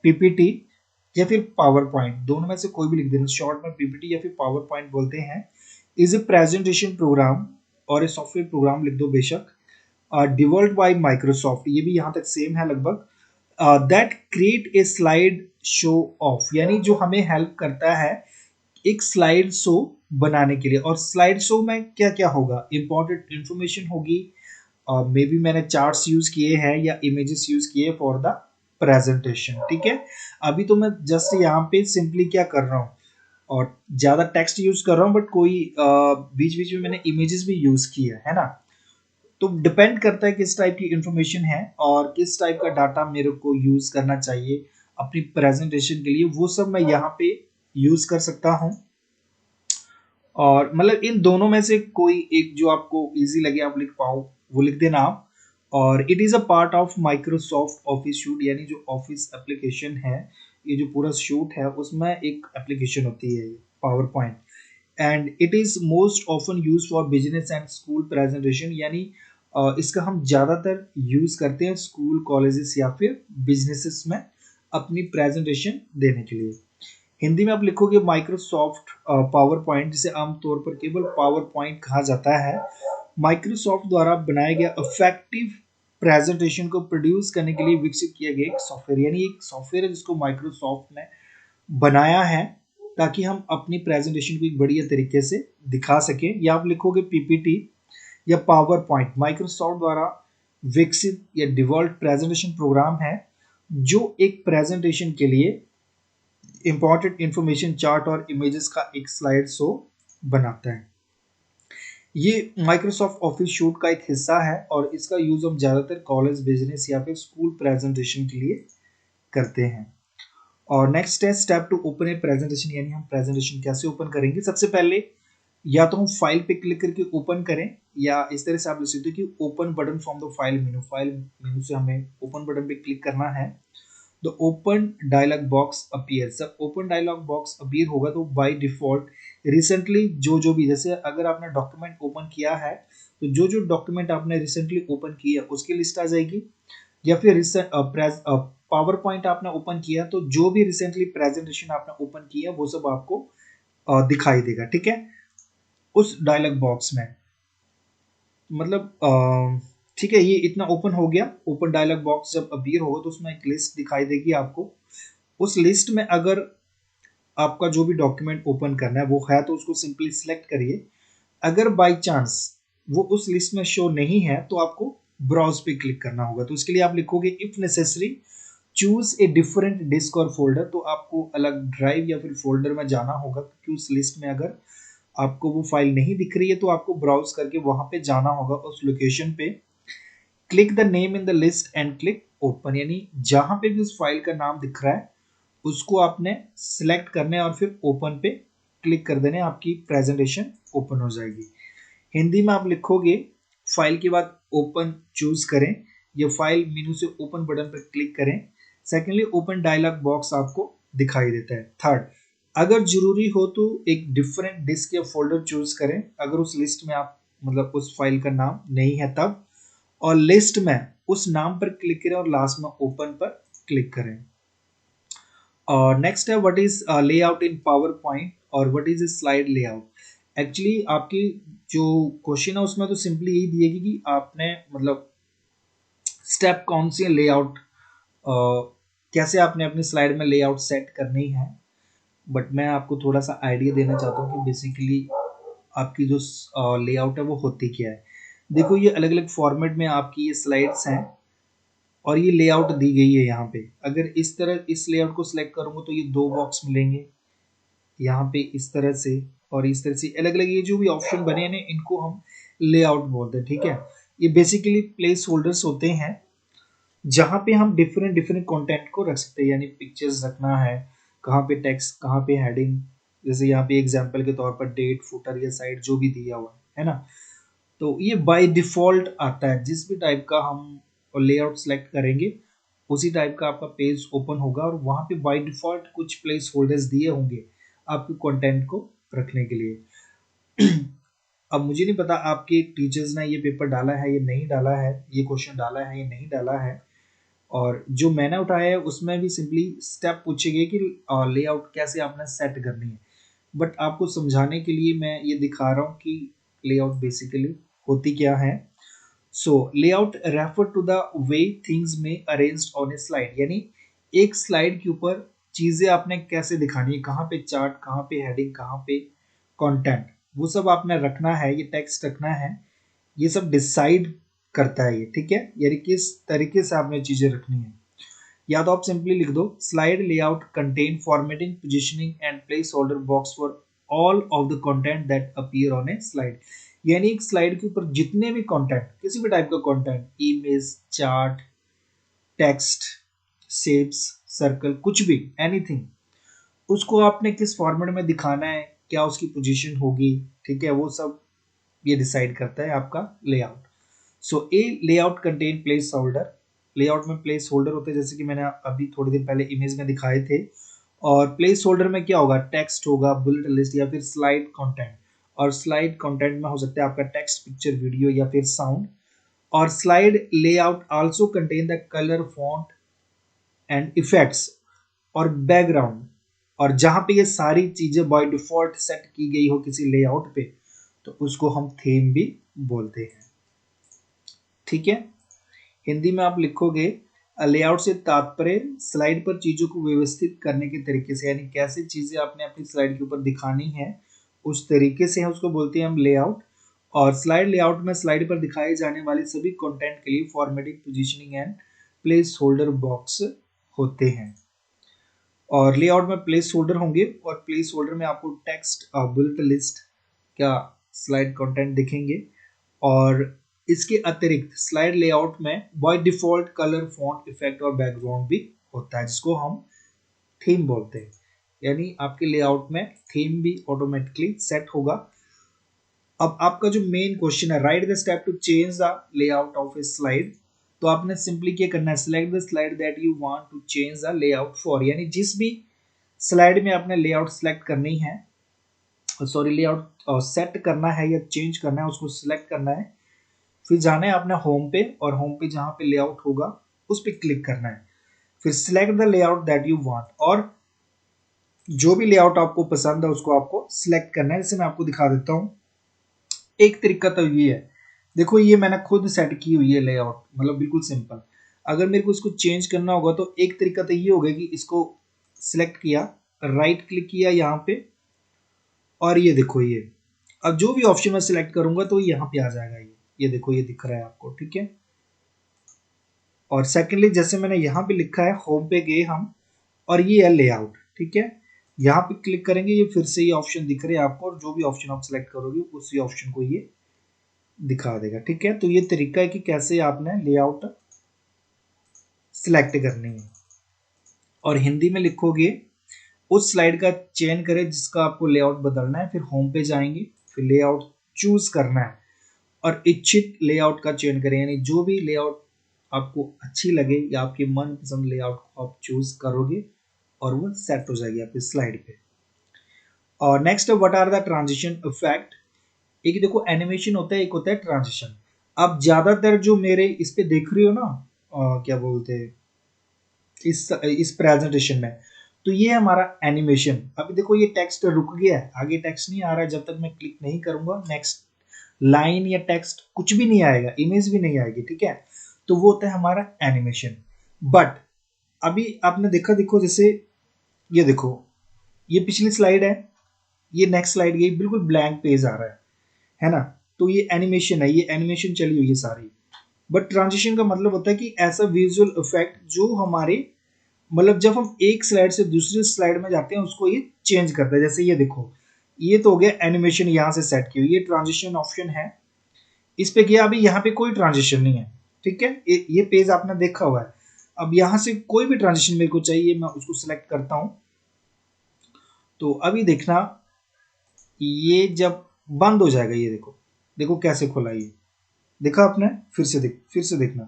पीपीटी या फिर पावर पॉइंट, दोनों में से कोई भी लिख देना, शॉर्ट में पीपीटी या फिर पावर पॉइंट बोलते हैं। इज ए प्रेजेंटेशन प्रोग्राम, और ए सॉफ्टवेयर प्रोग्राम लिख दो बेशक, डिवेल्प्ड बाय माइक्रोसॉफ्ट, ये भी यहाँ तक सेम है लगभग, that create a slide show off, यानी जो हमें हेल्प करता है एक स्लाइड शो बनाने के लिए। और स्लाइड शो में क्या क्या होगा, इंपॉर्टेंट इंफॉर्मेशन होगी, मे बी मैंने चार्ट्स यूज किए हैं या इमेजेस यूज किए फॉर द प्रेजेंटेशन, ठीक है। अभी तो मैं जस्ट यहाँ पे सिंपली क्या कर रहा हूँ, और ज्यादा टेक्स्ट यूज कर रहा हूँ, बट कोई बीच बीच में मैंने इमेजेस भी यूज किया है ना। तो डिपेंड करता है किस टाइप की इंफॉर्मेशन है और किस टाइप का डाटा मेरे को यूज करना चाहिए अपनी प्रेजेंटेशन के लिए, वो सब मैं यहाँ पे यूज कर सकता हूँ। और मतलब इन दोनों में से कोई एक जो आपको इजी लगे आप लिख पाओ वो लिख देना आप। और it is a part of Microsoft office shoot, यानी जो ऑफिस एप्लीकेशन है, ये जो पूरा शूट है उसमें एक एप्लीकेशन होती है power point, and it is most often use for business and school presentation, यानी इसका हम ज़्यादातर यूज़ करते हैं स्कूल कॉलेजेस या फिर बिजनेसेस में अपनी प्रेजेंटेशन देने के लिए। हिंदी में आप लिखोगे माइक्रोसॉफ्ट पावर पॉइंट, जिसे आमतौर पर केवल पावर पॉइंट कहा जाता है, माइक्रोसॉफ्ट द्वारा बनाया गया इफेक्टिव प्रेजेंटेशन को प्रोड्यूस करने के लिए विकसित किया गया एक सॉफ्टवेयर, यानी एक सॉफ्टवेयर है जिसको माइक्रोसॉफ्ट ने बनाया है ताकि हम अपनी प्रेजेंटेशन को एक बढ़िया तरीके से दिखा सकें। या आप लिखोगे पीपीटी या पावर पॉइंट, माइक्रोसॉफ्ट द्वारा विकसित या डिवेल्प्ड प्रेजेंटेशन प्रोग्राम है जो एक प्रेजेंटेशन के लिए इंपॉर्टेंट इंफॉर्मेशन, चार्ट और इमेजेस का एक स्लाइड शो बनाता है। ये माइक्रोसॉफ्ट ऑफिस शूट का एक हिस्सा है और इसका यूज हम ज़्यादातर कॉलेज, बिजनेस या फिर स्कूल प्रेजेंटेशन के लिए करते हैं। और नेक्स्ट है step to open a presentation, यानी हम प्रेजेंटेशन कैसे ओपन करेंगे। सबसे पहले या तो हम फाइल पे क्लिक करके ओपन करें, या इस तरह से आप लिख सकते हो कि open button from the file menu, file menu से हमें ओपन बटन पे क्लिक करना है the open dialog box appear. जब ओपन डायलॉग बॉक्स अपीयर होगा तो बाय डिफॉल्ट रिसेंटली जो भी, जैसे अगर आपने डॉक्यूमेंट ओपन किया है तो जो डॉक्यूमेंट आपने रिसेंटली ओपन किया उसकी लिस्ट आ जाएगी, या फिर रिसेंट पावर पॉइंट आपने ओपन किया तो जो भी रिसेंटली प्रेजेंटेशन आपने ओपन किया वो सब आपको दिखाई देगा, ठीक है, उस डायलॉग बॉक्स में। मतलब ठीक है, ये इतना ओपन हो गया। ओपन डायलॉग बॉक्स जब अपीयर होगा तो उसमें एक लिस्ट दिखाई देगी आपको। उस लिस्ट में अगर आपका जो भी डॉक्यूमेंट ओपन करना है वो है तो उसको सिंपली सिलेक्ट करिए। अगर बाय चांस वो उस लिस्ट में शो नहीं है तो आपको ब्राउज पे क्लिक करना होगा। तो इसके लिए आप लिखोगे if necessary choose a different disk और फोल्डर। तो आपको अलग ड्राइव या फिर फोल्डर में जाना होगा, क्योंकि उस लिस्ट में अगर आपको वो फाइल नहीं दिख रही है तो आपको ब्राउज करके वहां पे जाना होगा उस लोकेशन पे। Click the name in the list and click open, यानी जहां पे भी उस फाइल का नाम दिख रहा है उसको आपने सिलेक्ट करने और फिर ओपन पे क्लिक कर देने, आपकी प्रेजेंटेशन ओपन हो जाएगी। हिंदी में आप लिखोगे फाइल के बाद ओपन चूज करें, या फाइल मेनू से ओपन बटन पर क्लिक करें। सेकेंडली ओपन डायलॉग बॉक्स आपको दिखाई देता है। थर्ड, अगर जरूरी हो तो एक डिफरेंट डिस्क या फोल्डर चूज करें अगर उस लिस्ट में आप मतलब उस फाइल का नाम नहीं है तब, और लिस्ट में उस नाम पर क्लिक करें और लास्ट में ओपन पर क्लिक करें। और नेक्स्ट है what is layout in PowerPoint और what is slide layout. Actually आपकी जो क्वेश्चन है उसमें तो सिंपली यही दिएगी कि आपने मतलब स्टेप कौन सी लेआउट, कैसे आपने अपनी स्लाइड में लेआउट सेट करनी है। बट मैं आपको थोड़ा सा आइडिया देना चाहता हूँ कि बेसिकली आपकी जो लेआउट है वो होती क्या है। देखो ये अलग अलग फॉर्मेट में आपकी ये स्लाइड्स हैं और ये लेआउट दी गई है यहाँ पे। अगर इस तरह इस लेआउट को सिलेक्ट करूंगा तो ये दो बॉक्स मिलेंगे यहाँ पे इस तरह से, और इस तरह से अलग अलग ये जो भी ऑप्शन बने हैं इनको हम लेआउट बोलते हैं, ठीक है। ये बेसिकली प्लेस होल्डर्स होते हैं जहाँ पे हम डिफरेंट डिफरेंट कंटेंट को रख सकते हैं, यानी पिक्चर्स रखना है, कहाँ पे टेक्स्ट, कहाँ पे हेडिंग, जैसे यहाँ पे एग्जांपल के तौर पर डेट, फुटर या साइड जो भी दिया हुआ है ना। तो ये बाय डिफॉल्ट आता है, जिस भी टाइप का हम लेआउट सेलेक्ट करेंगे उसी टाइप का आपका पेज ओपन होगा और वहाँ पे बाय डिफॉल्ट कुछ प्लेस होल्डर्स दिए होंगे आपके कंटेंट को रखने के लिए। अब मुझे नहीं पता आपके टीचर्स ने ये पेपर डाला है या नहीं डाला है, ये क्वेश्चन डाला है या नहीं डाला है। और जो मैंने उठाया है उसमें भी सिंपली स्टेप पूछेंगे कि लेआउट कैसे आपने सेट करनी है। बट आपको समझाने के लिए मैं ये दिखा रहा हूँ कि लेआउट बेसिकली होती क्या है। So layout refer to the way things में अरेंज्ड ऑन ए स्लाइड, यानी एक स्लाइड के ऊपर चीजें आपने कैसे दिखानी है, कहाँ पे चार्ट, कहाँ पे हेडिंग, कहाँ पे कंटेंट, वो सब आपने रखना है, ये टेक्स्ट रखना है, ये सब डिसाइड करता है ये, ठीक है। यानी किस तरीके से आपने चीजें रखनी है। या तो आप सिंपली लिख दो slide layout contain formatting, positioning and place holder box for all of the content that appear on a slide. यानी एक स्लाइड के ऊपर जितने भी कंटेंट, किसी भी टाइप का content, image, chart, text, shapes, circle, कुछ भी, एनीथिंग, उसको आपने किस फॉर्मेट में दिखाना है, क्या उसकी पोजीशन होगी, ठीक है, वो सब ये डिसाइड करता है आपका layout. So a layout contain placeholder, layout में प्लेस होल्डर होते हैं जैसे कि मैंने अभी थोड़ी देर पहले इमेज में दिखाए थे। और प्लेस होल्डर में क्या होगा, टेक्स्ट होगा, बुलेट लिस्ट या फिर स्लाइड कंटेंट। और स्लाइड कंटेंट में हो सकता है आपका टेक्स्ट, पिक्चर, वीडियो या फिर साउंड। और slide layout also contain the colour, font and effects और बैकग्राउंड। और जहां पे ये सारी चीजें बाय डिफॉल्ट सेट की गई हो किसी लेआउट पे तो उसको हम थीम भी बोलते हैं, ठीक है। हिंदी में आप लिखोगे लेआउट से तात्पर्य स्लाइड पर चीजों को व्यवस्थित करने के तरीके से, यानी कैसे चीजें आपने अपनी स्लाइड के ऊपर दिखानी है उस तरीके से है, उसको बोलते हैं हम लेआउट। और स्लाइड लेआउट में स्लाइड पर दिखाई जाने वाले सभी कंटेंट के लिए formatting, positioning and place holder box होते हैं। और लेआउट में प्लेस होल्डर होंगे और प्लेस होल्डर में आपको टेक्स्ट, बुलेट लिस्ट का स्लाइड कंटेंट दिखेंगे। और इसके अतिरिक्त स्लाइड लेआउट में by default colour, font, effect और बैकग्राउंड भी होता है जिसको हम थीम बोलते हैं। यानी आपके लेआउट में थीम भी ऑटोमेटिकली सेट होगा। अब आपका जो मेन क्वेश्चन है, write the step to change the layout of a slide, तो आपने सिंपली क्या करना है, select the slide that you want to change the layout for, यानी जिस भी स्लाइड में आपने लेआउट सेलेक्ट करनी है, सॉरी लेआउट सेट करना है या चेंज करना है, उसको सिलेक्ट करना है। फिर जाना है अपने होम पे, और होम पे जहां पे लेआउट होगा उस पर क्लिक करना है। फिर select the layout that you want, और जो भी लेआउट आपको पसंद है उसको आपको सिलेक्ट करना है। जैसे मैं आपको दिखा देता हूँ। एक तरीका तो ये है, देखो ये मैंने खुद सेट की हुई है लेआउट, मतलब बिल्कुल सिंपल। अगर मेरे को इसको चेंज करना होगा तो एक तरीका तो ये होगा कि इसको सिलेक्ट किया, राइट क्लिक किया यहाँ पे, और ये देखो ये, अब जो भी ऑप्शन मैं सिलेक्ट करूंगा तो यहाँ पे आ जाएगा ये देखो ये दिख रहा है आपको, ठीक है। और सेकेंडली जैसे मैंने यहाँ पे लिखा है, होम पे गए हम, और ये है लेआउट, ठीक है। यहाँ पे क्लिक करेंगे, ये फिर से ये ऑप्शन दिख रहे हैं आपको, और जो भी ऑप्शन आप सिलेक्ट करोगे उसी ऑप्शन को ये दिखा देगा, ठीक है। तो ये तरीका है कि कैसे आपने लेआउट सिलेक्ट करनी है। और हिंदी में लिखोगे, उस स्लाइड का चयन करें जिसका आपको लेआउट बदलना है, फिर होम पे जाएंगे, फिर लेआउट चूज करना है और इच्छित लेआउट का चयन करें, यानी जो भी लेआउट आपको अच्छी लगे या आपके मनपसंद लेआउट को आप चूज करोगे और वो सेट हो जाएगी आपकी स्लाइड पे। और next, what are the transition effect. एक देखो एनिमेशन होता है, एक होता है ट्रांजिशन। अब ज्यादातर जो मेरे इस पे देख रही हो ना, क्या बोलते हैं, इस प्रेजेंटेशन में, तो ये हमारा एनिमेशन। अभी देखो ये टेक्स्ट रुक गया है, आगे टेक्स्ट नहीं आ रहा है, जब तक मैं क्लिक नहीं करूंगा नेक्स्ट लाइन या टेक्स्ट कुछ भी नहीं आएगा, इमेज भी नहीं आएगी, ठीक है। तो वो होता है हमारा एनिमेशन। बट अभी आपने देखा, देखो जैसे ये देखो, ये पिछली स्लाइड है, ये नेक्स्ट स्लाइड गई, बिल्कुल ब्लैंक पेज आ रहा है ना। तो ये एनिमेशन है, ये एनिमेशन चली हुई है सारी। बट ट्रांजिशन का मतलब होता है कि ऐसा विजुअल इफेक्ट जो हमारे, मतलब जब हम एक स्लाइड से दूसरी स्लाइड में जाते हैं उसको ये चेंज करता है। जैसे ये देखो, ये तो हो गया एनिमेशन, यहां से सेट की हुई, ये ट्रांजिशन ऑप्शन है, इस पे गया, अभी यहाँ पे कोई ट्रांजिशन नहीं है, ठीक है। ये पेज आपने देखा हुआ है। अब यहां से कोई भी ट्रांजिशन मेरे को चाहिए, मैं उसको सिलेक्ट करता हूं। तो अभी देखना, ये जब बंद हो जाएगा, ये देखो, देखो कैसे खुला ये, देखा आपने, फिर से देखना,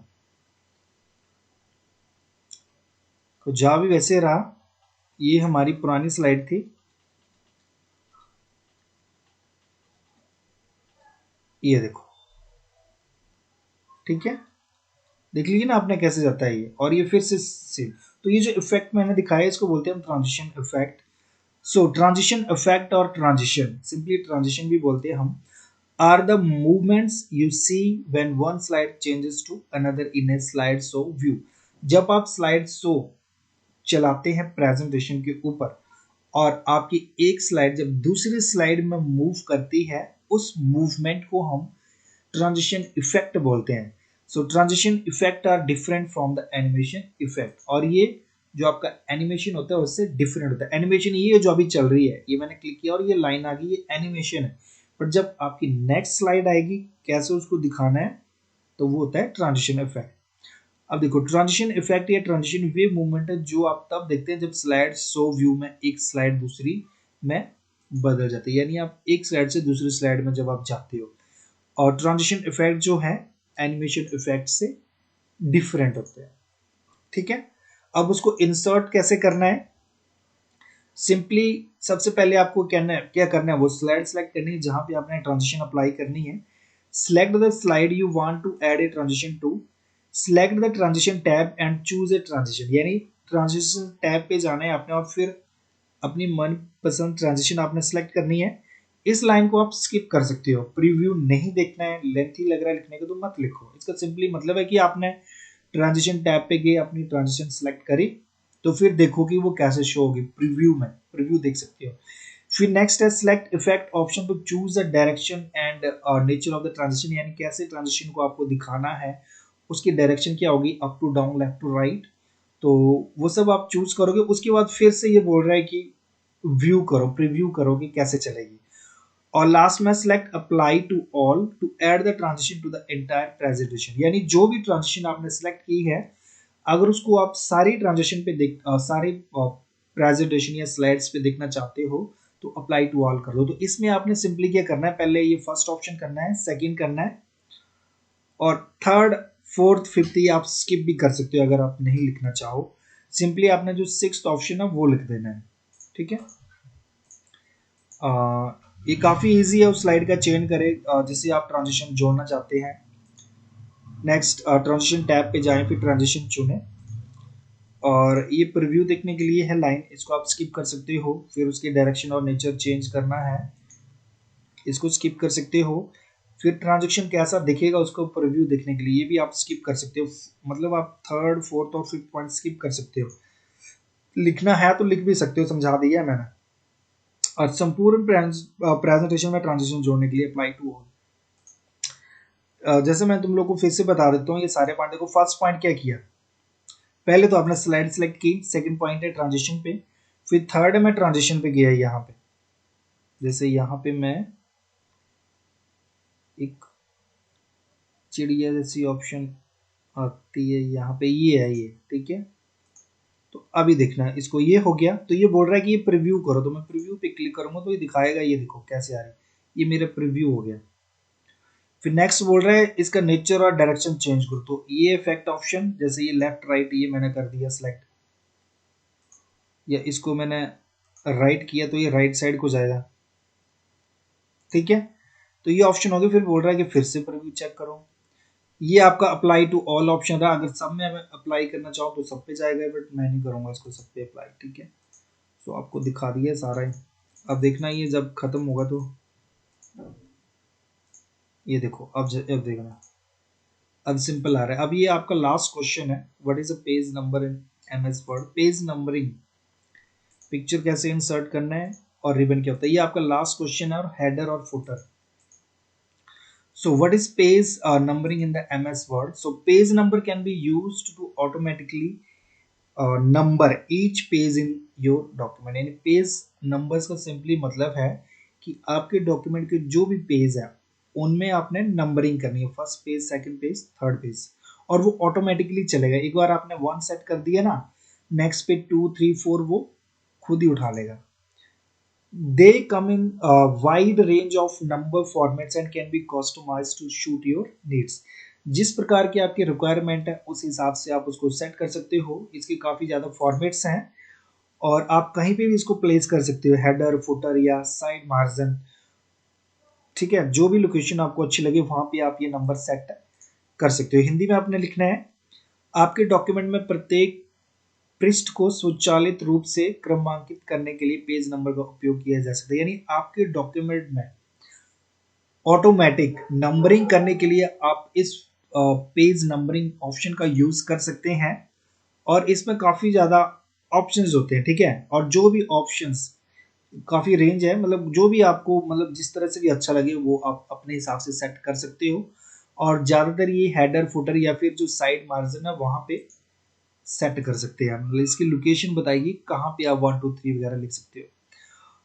तो जा भी वैसे रहा। ये हमारी पुरानी स्लाइड थी, ये देखो, ठीक है। देख लीजिए ना आपने कैसे जाता है ये, और ये फिर से सेम। तो ये जो इफेक्ट मैंने दिखाया इसको बोलते हैं हम transition effect. So transition effect और ट्रांजिशन, सिंपली ट्रांजिशन भी बोलते हैं हम, are the movements you see when one slide changes to another in a slide show view. जब आप स्लाइड शो चलाते हैं प्रेजेंटेशन के ऊपर, और आपकी एक स्लाइड जब दूसरी स्लाइड में मूव करती है, उस मूवमेंट को हम ट्रांजिशन इफेक्ट बोलते हैं। So transition effect are different from the animation effect, और ये जो आपका एनिमेशन होता है उससे डिफरेंट होता है। एनिमेशन ये है जो अभी चल रही है, ये मैंने क्लिक किया और ये लाइन आ गई, ये एनिमेशन है। बट जब आपकी नेक्स्ट स्लाइड आएगी, कैसे उसको दिखाना है, तो वो होता है ट्रांजिशन इफेक्ट। अब देखो, ट्रांजिशन इफेक्ट या ट्रांजिशन वे मूवमेंट है जो आप तब देखते हैं जब स्लाइड शो व्यू में एक स्लाइड दूसरी में बदल जाती है, यानी आप एक स्लाइड से दूसरी स्लाइड में जब आप जाते हो। और ट्रांजिशन इफेक्ट जो है एनिमेशन इफेक्ट से डिफरेंट होते हैं, ठीक है। अब उसको इंसर्ट कैसे करना है, सिंपली सबसे पहले आपको क्या करना है, वो स्लाइड सेलेक्ट करनी है जहां पे आपने ट्रांजिशन अप्लाई करनी है। Select the slide you want to add a transition to, select the transition tab and choose a transition, यानी ट्रांजिशन टैब पे जाना है आपने और फिर अपनी मनपसंद ट्रांजिशन आपने सेलेक्ट करनी है। इस लाइन को आप स्किप कर सकते हो, प्रीव्यू नहीं देखना है, लेंथी लग रहा है लिखने को तो मत लिखो। इसका सिंपली मतलब है कि आपने ट्रांजिशन टैब पे गए, अपनी ट्रांजिशन सेलेक्ट करी, तो फिर देखो कि वो कैसे शो होगी प्रीव्यू में, प्रीव्यू देख सकते हो। फिर नेक्स्ट है select effect option to choose the direction and nature of the transition, यानी कैसे ट्रांजिशन को आपको दिखाना है, उसकी डायरेक्शन क्या होगी, up to down, left to right, तो वो सब आप चूज करोगे। उसके बाद फिर से ये बोल रहा है कि व्यू करो, प्रीव्यू करो कि कैसे चलेगी। और लास्ट में select apply to all to add the transition to the entire presentation, यानी जो भी ट्रांजिशन आपने सिलेक्ट की है, अगर उसको आप सारी ट्रांजिशन पे सारी प्रेजेंटेशन या स्लाइड्स पे देखना चाहते हो तो अप्लाई टू ऑल कर लो। तो इसमें आपने सिंपली क्या करना है, पहले ये फर्स्ट ऑप्शन करना है, सेकंड करना है, और थर्ड फोर्थ फिफ्थ ये आप स्किप भी कर सकते हो अगर आप नहीं लिखना चाहो। सिंपली आपने जो सिक्स्थ ऑप्शन है वो लिख देना है, ठीक है। ये काफी इजी है, उस स्लाइड का चयन करें जिससे आप ट्रांजिशन जोड़ना चाहते हैं। नेक्स्ट ट्रांजिशन टैब पे जाएं, फिर ट्रांजिशन चुनें और ये प्रीव्यू देखने के लिए है लाइन, इसको आप स्किप कर सकते हो। फिर उसकी डायरेक्शन और नेचर चेंज करना है, इसको स्किप कर सकते हो। फिर ट्रांजेक्शन कैसा दिखेगा उसको प्रीव्यू देखने के लिए ये भी आप स्किप कर सकते हो, मतलब आप थर्ड फोर्थ और फिफ्थ पॉइंट स्किप कर सकते हो। लिखना है तो लिख भी सकते हो, समझा दिया है मैंने। और संपूर्ण प्रेजेंटेशन में ट्रांजिशन जोड़ने के लिए अप्लाई टू ऑल। जैसे मैं तुम लोग को फिर से बता देता हूँ, ये सारे पॉइंट देखो। फर्स्ट पॉइंट क्या किया, पहले तो आपने स्लाइड सेलेक्ट की, सेकंड पॉइंट है ट्रांजिशन पे, फिर थर्ड में ट्रांजिशन पे गया। यहाँ पे जैसे यहाँ पे मैं एक चिड़िया जैसी ऑप्शन आती है, यहाँ पे ये है ये, ठीक है। तो अभी देखना है इसको, ये हो गया तो ये बोल रहा है कि ये प्रीव्यू करो, तो मैं प्रीव्यू पे क्लिक करूंगा तो ये दिखाएगा, ये देखो कैसे आ रही है, ये मेरा प्रीव्यू हो गया। फिर नेक्स्ट बोल रहा है इसका नेचर और डायरेक्शन चेंज करो, तो ये इफेक्ट ऑप्शन जैसे ये लेफ्ट राइट ये मैंने कर दिया सिलेक्ट, या इसको मैंने राइट किया तो ये राइट साइड को जाएगा, ठीक है। तो ये ऑप्शन हो गया। फिर बोल रहा है कि फिर से प्रीव्यू चेक करो, ये आपका अप्लाई टू ऑल ऑप्शन रहा। अगर सब में अप्लाई करना चाहो तो सब पे जाएगा, बट मैं नहीं करूंगा इसको सब पे अप्लाई, ठीक है। तो आपको दिखा दिया सारा ही, अब देखना ये जब खत्म होगा तो ये देखो, अब देखना, अब सिंपल आ रहा है। अब ये आपका लास्ट क्वेश्चन है, what is a page number in MS word. Page numbering, picture कैसे इंसर्ट करना है और रिबन क्या होता है, ये आपका लास्ट क्वेश्चन है। और हेडर और footer. So what is page numbering in the MS Word? So page number can be used to automatically number each page in your document। यानी पेज नंबर्स का सिंपली मतलब है कि आपके डॉक्यूमेंट के जो भी पेज है उनमें आपने नंबरिंग करनी है, first page, second page, third page, और वो ऑटोमेटिकली चलेगा। एक बार आपने वन सेट कर दिया ना, नेक्स्ट पे टू थ्री फोर वो खुद ही उठा लेगा। They come in a wide range of number formats and can be customized to suit your needs। जिस प्रकार की आपकी रिक्वायरमेंट है उस हिसाब से आप उसको सेट कर सकते हो। इसके काफ़ी ज़्यादा फॉर्मेट्स हैं और आप कहीं पे भी इसको प्लेस कर सकते हो, हेडर, फुटर या साइड मार्जिन, ठीक है। जो भी लोकेशन आपको अच्छी लगे वहाँ पे आप ये नंबर सेट कर सकते हो। हिंदी में आपने लिखना है, आपके डॉक्यूमेंट में प्रत्येक पृष्ठ को स्वचालित रूप से क्रमांकित करने के लिए पेज नंबर का उपयोग किया जा सकता है। यानी आपके डॉक्यूमेंट में ऑटोमेटिक नंबरिंग करने के लिए आप इस पेज नंबरिंग ऑप्शन का यूज कर सकते हैं। और इसमें काफी ज्यादा ऑप्शंस होते हैं, ठीक है। और जो भी ऑप्शंस, काफी रेंज है, मतलब जो भी आपको, मतलब जिस तरह से भी अच्छा लगे वो आप अपने हिसाब से सेट कर सकते हो। और ज्यादातर ये हेडर, फुटर या फिर जो साइड मार्जिन है वहां पे सेट कर सकते हैं। मतलब इसकी लोकेशन बताएगी कहाँ पे आप 1 2 3 वगैरह लिख सकते हो।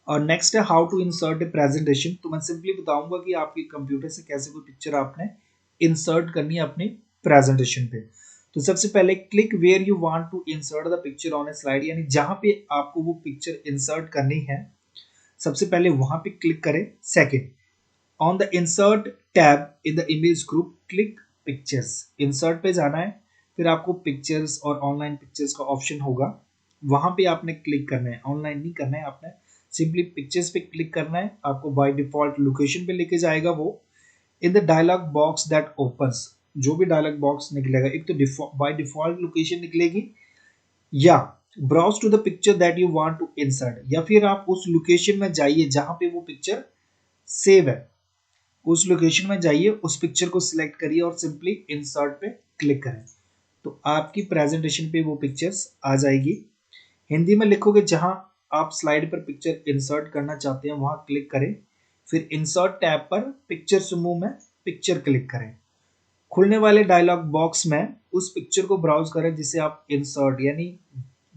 और नेक्स्ट है how to insert a presentation. तो मैं सिंपली बताऊंगा कि आपके कंप्यूटर से कैसे कोई पिक्चर आपने इंसर्ट करनी है अपनी प्रेजेंटेशन पे। तो सबसे पहले click where you want to insert the picture on a slide, यानी जहां पे आपको वो पिक्चर इंसर्ट करनी है सबसे पहले वहां पे क्लिक करें। Second, on the insert tab in the image group click pictures. Insert पे जाना है, फिर आपको पिक्चर्स और ऑनलाइन पिक्चर्स का ऑप्शन होगा, वहां पे आपने क्लिक करना है। ऑनलाइन नहीं करना है, आपने सिंपली पिक्चर्स पे क्लिक करना है। आपको बाय डिफॉल्ट लोकेशन पे लेके जाएगा वो। In the dialog box that opens, जो भी डायलॉग बॉक्स निकलेगा, एक तो बाय डिफॉल्ट लोकेशन निकलेगी, या browse to the picture that you want to insert, या फिर आप उस लोकेशन में जाइए जहां पे वो पिक्चर सेव है, उस लोकेशन में जाइए, उस पिक्चर को सिलेक्ट करिए और सिंपली इंसर्ट पे क्लिक करें, तो आपकी प्रेजेंटेशन पे वो पिक्चर्स आ जाएगी। हिंदी में लिखोगे, जहां आप स्लाइड पर पिक्चर इंसर्ट करना चाहते हैं वहां क्लिक करें, फिर इंसर्ट टैब पर पिक्चर समूह में पिक्चर क्लिक करें। खुलने वाले डायलॉग बॉक्स में उस पिक्चर को ब्राउज करें जिसे आप इंसर्ट, यानी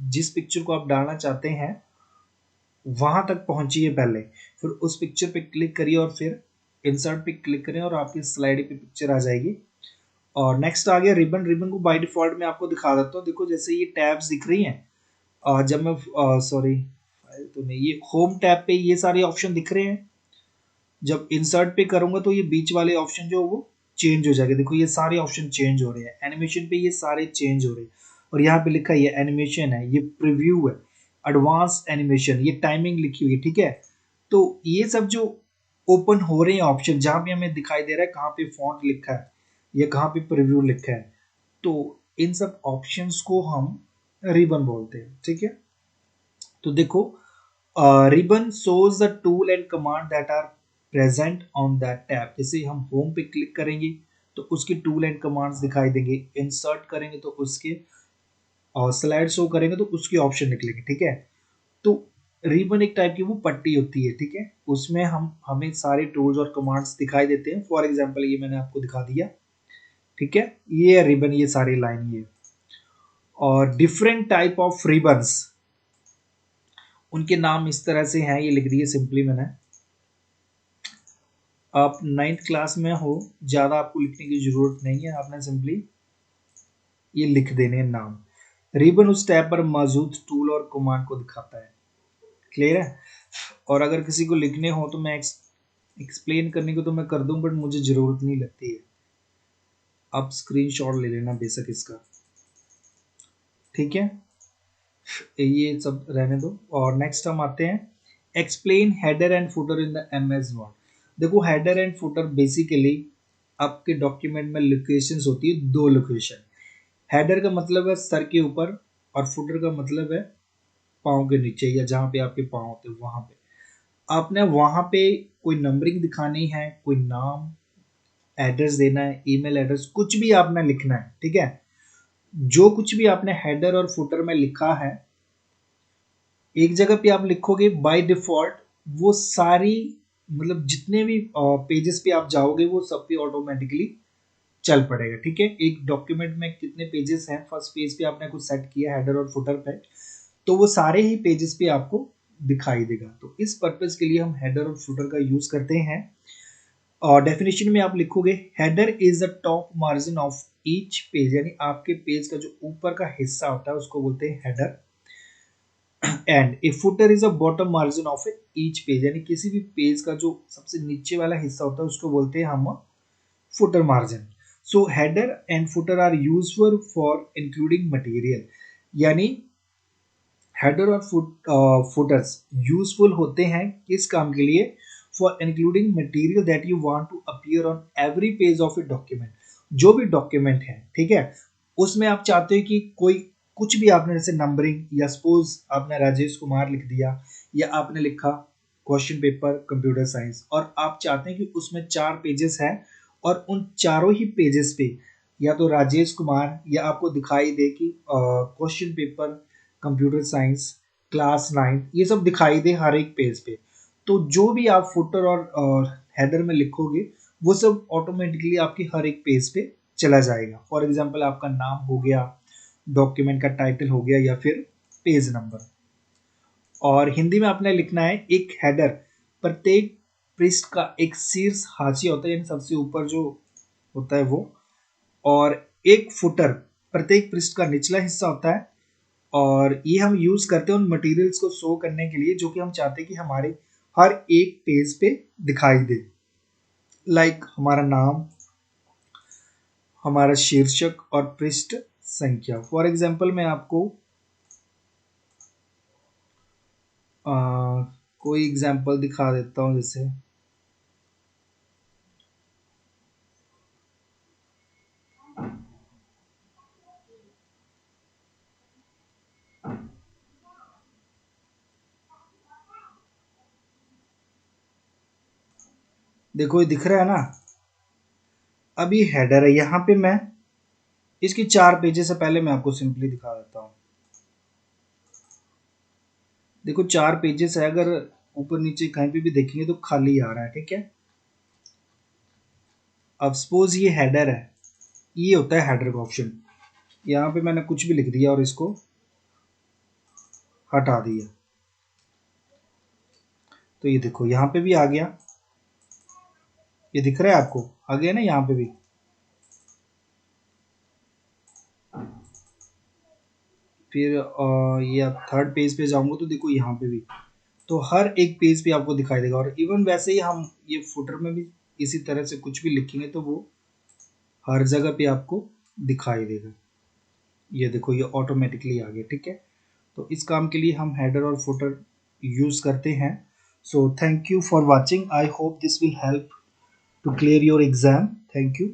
जिस पिक्चर को आप डालना चाहते हैं वहां तक पहुंचिए पहले, फिर उस पिक्चर पे क्लिक करिए और फिर इंसर्ट पे क्लिक करें और आपकी स्लाइड पे पिक्चर आ जाएगी। और नेक्स्ट आ गया रिबन। रिबन को बाय डिफॉल्ट मैं आपको दिखा देता हूँ। देखो जैसे ये टैब्स दिख रही हैं, जब मैं सॉरी फाइल तो नहीं, ये होम टैब पे ये सारे ऑप्शन दिख रहे हैं। जब इंसर्ट पे करूंगा तो ये बीच वाले ऑप्शन जो वो चेंज हो जाएगा। देखो ये सारे ऑप्शन चेंज हो रहे हैं, एनिमेशन पे ये सारे चेंज हो रहे हैं। और यहाँ पे लिखा है ये एनिमेशन है, ये प्रीव्यू है, एडवांस एनिमेशन, ये टाइमिंग लिखी हुई है, ठीक है। तो ये सब जो ओपन हो रहे हैं ऑप्शन, जहाँ पे हमें दिखाई दे रहा है कहाँ पे फॉन्ट लिखा है या कहाँ पे प्रीव्यू लिखा है, तो इन सब ऑप्शंस को हम रिबन बोलते हैं, ठीक है। तो देखो ribbon shows the tool and command that are present on that tab. जैसे हम होम पे क्लिक करेंगे तो उसके टूल एंड कमांड्स दिखाई देंगे, इंसर्ट करेंगे तो उसके, और स्लाइड शो करेंगे तो उसके ऑप्शन निकलेंगे, ठीक है। तो रिबन एक टाइप की वो पट्टी होती है, ठीक है, उसमें हम हमें सारे टूल्स और कमांड्स दिखाई देते हैं। फॉर एग्जांपल ये मैंने आपको दिखा दिया, ठीक है, ये है रिबन, ये सारी लाइन ये। और डिफरेंट टाइप ऑफ रिबन्स, उनके नाम इस तरह से हैं, ये लिख दिए सिंपली मैंने। आप 9th क्लास में हो, ज़्यादा आपको लिखने की ज़रूरत नहीं है, आपने सिंपली ये लिख देने हैं नाम। रिबन उस टैब पर मौजूद टूल और कमांड को दिखाता है, क्लियर है। और अगर किसी को लिखने हो तो मैं एक्सप्लेन करने को तो मैं कर दूं, बट मुझे ज़रूरत नहीं लगती है। आप स्क्रीनशॉट ले लेना बेशक इसका, ठीक है, ये सब रहने दो। और नेक्स्ट हम आते हैं explain header and footer in the MS word. देखो हेडर एंड फुटर बेसिकली आपके डॉक्यूमेंट में लोकेशंस होती है, दो लोकेशन। हेडर का मतलब है सर के ऊपर, और फुटर का मतलब है पाँव के नीचे या जहाँ पे आपके पाँव होते हैं वहां पे। आपने वहां पे कोई नंबरिंग दिखानी है, कोई नाम, एड्रेस देना है, ईमेल एड्रेस, कुछ भी आपने लिखना है, ठीक है। जो कुछ भी आपने हेडर और फुटर में लिखा है, एक जगह पे आप लिखोगे बाय डिफॉल्ट, वो सारी मतलब जितने भी पेजेस पे आप जाओगे वो सब पे ऑटोमेटिकली चल पड़ेगा, ठीक है। एक डॉक्यूमेंट में कितने पेजेस हैं, फर्स्ट पेज पे आपने कुछ सेट किया हेडर और फुटर पे, तो वो सारे ही पेजेस पे आपको दिखाई देगा। तो इस पर्पज के लिए हम हेडर और फुटर का यूज करते हैं। और डेफिनेशन में आप लिखोगे header is the top margin of each page, यानी आपके पेज का जो ऊपर का हिस्सा होता है उसको बोलते हैं header. And A footer is a bottom margin of each page, यानी किसी भी पेज का जो सबसे नीचे वाला हिस्सा होता है उसको बोलते हैं हम footer margin. So header and footer are useful for including material, यानी हेडर और फुटर्स यूजफुल होते हैं किस काम के लिए, for including material that you want to appear on every page of a document. जो भी डॉक्यूमेंट है, ठीक है, उसमें आप चाहते हो कि कोई कुछ भी आपने जैसे नंबरिंग, या सपोज आपने राजेश कुमार लिख दिया, या आपने लिखा क्वेश्चन पेपर कंप्यूटर साइंस, और आप चाहते हैं कि उसमें 4 पेजेस हैं और उन चारों ही पेजेस पे या तो राजेश कुमार, या आपको दिखाई दे कि question paper computer science class 9, ये सब दिखाई दे हर एक पेज पे। तो जो भी आप फुटर और हेडर में लिखोगे वो सब ऑटोमेटिकली आपके हर एक पेज पे चला जाएगा। फॉर एग्जांपल आपका नाम हो गया, डॉक्यूमेंट का टाइटल हो गया, या फिर पेज नंबर। और हिंदी में आपने लिखना है एक हेडर प्रत्येक पृष्ठ का एक शीर्ष हाशिया होता है, यानी सबसे ऊपर जो होता है वो, और एक फुटर प्रत्येक पृष्ठ का निचला हिस्सा होता है। और ये हम यूज करते हैं उन मटेरियल्स को शो करने के लिए जो कि हम चाहते हैं कि हमारे हर एक पेज पे दिखाई दे, लाइक हमारा नाम, हमारा शीर्षक और पृष्ठ संख्या। फॉर एग्जांपल मैं आपको कोई एग्जांपल दिखा देता हूँ। जैसे देखो ये दिख रहा है ना, अब ये हेडर है, यहाँ पे मैं इसकी 4 पेजेस से पहले मैं आपको सिंपली दिखा देता हूँ। देखो 4 पेजेस है, अगर ऊपर नीचे कहीं पे भी देखेंगे तो खाली आ रहा है, ठीक है। अब सपोज ये हेडर है, ये होता है हेडर का ऑप्शन। यहाँ पे मैंने कुछ भी लिख दिया और इसको हटा दिया, तो ये देखो यहाँ पे भी आ गया, ये दिख रहा है आपको, आ गया ना यहाँ पे भी। फिर ये आप थर्ड पेज पे जाऊंगा तो देखो यहाँ पे भी, तो हर एक पेज पे आपको दिखाई देगा। और इवन वैसे ही हम ये फुटर में भी इसी तरह से कुछ भी लिखेंगे तो वो हर जगह पे आपको दिखाई देगा। ये देखो, ये ऑटोमेटिकली आ गया। ठीक है, तो इस काम के लिए हम हेडर और फुटर यूज करते हैं। So thank you for watching. I hope this will help to clear your exam. Thank you.